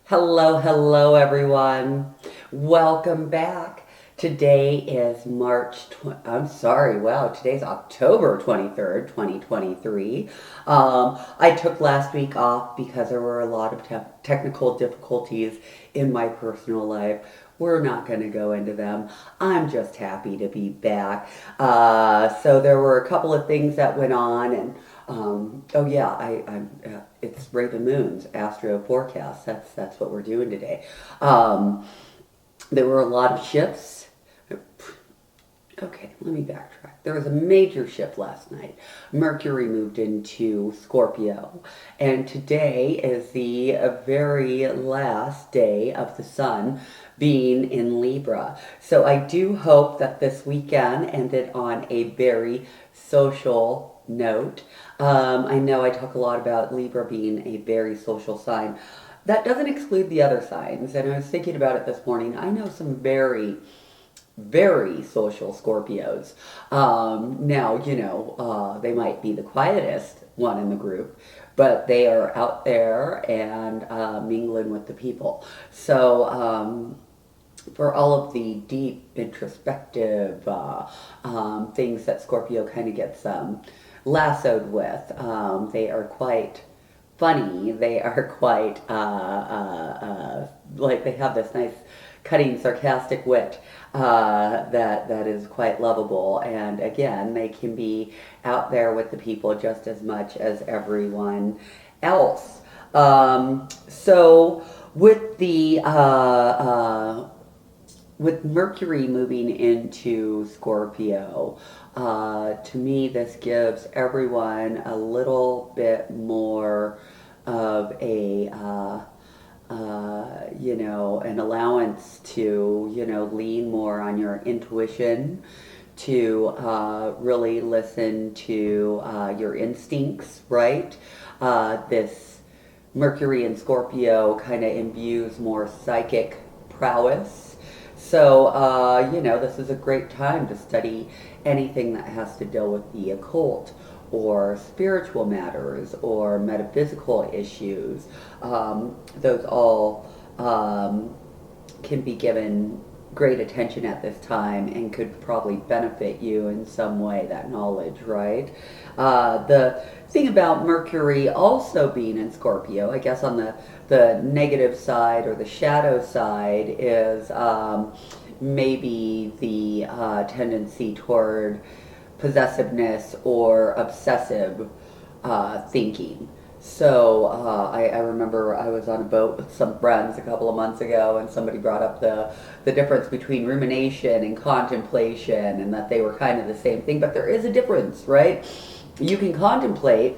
Hello, hello everyone. Welcome back. Today is today's October 23rd, 2023. I took last week off because there were a lot of technical difficulties in my personal life. We're not going to go into them. I'm just happy to be back. So there were a couple of things that went on, and oh yeah, it's Rav'n Moon's Astro forecast. That's what we're doing today. Um, there were a lot of shifts. Okay, let me backtrack. There was a major shift last night. Mercury moved into Scorpio, and today is the very last day of the sun being in Libra. So I do hope that this weekend ended on a very social note. I know I talk a lot about Libra being a very social sign. That doesn't exclude the other signs, and I was thinking about it this morning. I know some very social Scorpios. Now, they might be the quietest one in the group, but they are out there and mingling with the people. So, for all of the deep, introspective things that Scorpio kind of gets lassoed with, they are quite funny. They are quite like they have this nice cutting sarcastic wit that is quite lovable, and again they can be out there with the people just as much as everyone else. So with Mercury moving into Scorpio, to me this gives everyone a little bit more of an allowance to, lean more on your intuition, to really listen to your instincts, right? This Mercury in Scorpio kind of imbues more psychic prowess. So, this is a great time to study anything that has to deal with the occult or spiritual matters or metaphysical issues. Those all can be given great attention at this time and could probably benefit you in some way, that knowledge, right? The thing about Mercury also being in Scorpio, I guess on the negative side or the shadow side, is maybe the tendency toward possessiveness or obsessive thinking. So I remember I was on a boat with some friends a couple of months ago, and somebody brought up the difference between rumination and contemplation, and that they were kind of the same thing, but there is a difference, right? You can contemplate,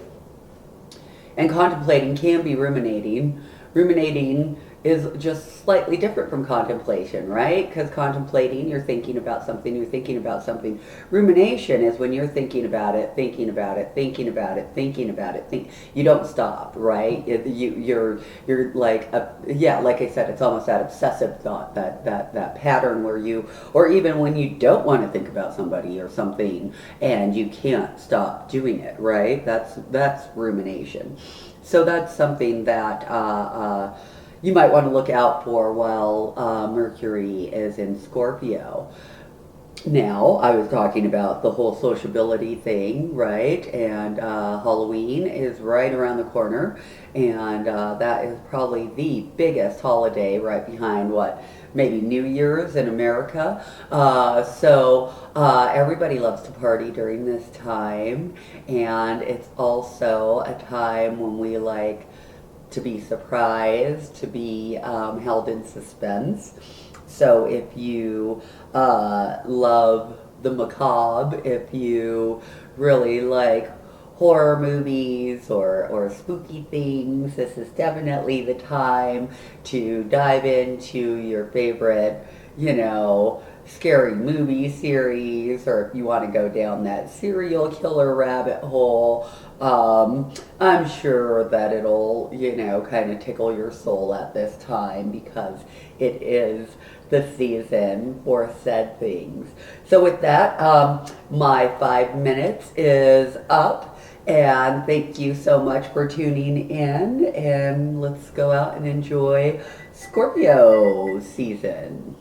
and contemplating can be ruminating. Ruminating is just slightly different from contemplation, right? Because contemplating, you're thinking about something, you're thinking about something. Rumination is when you're thinking about it, thinking about it, thinking about it, thinking about it. You don't stop, right? You're like, like I said, it's almost that obsessive thought, that pattern where or even when you don't want to think about somebody or something and you can't stop doing it, right? That's rumination. So that's something that you might want to look out for while Mercury is in Scorpio. Now, I was talking about the whole sociability thing, right? And Halloween is right around the corner, and that is probably the biggest holiday right behind maybe New Year's in America. So everybody loves to party during this time, and it's also a time when we like to be surprised, to be held in suspense. So if you love the macabre, if you really like horror movies or spooky things, this is definitely the time to dive into your favorite, scary movie series, or if you want to go down that serial killer rabbit hole. I'm sure that it'll, kind of tickle your soul at this time, because it is the season for said things. So with that, my 5 minutes is up, And thank you so much for tuning in. And let's go out and enjoy Scorpio season.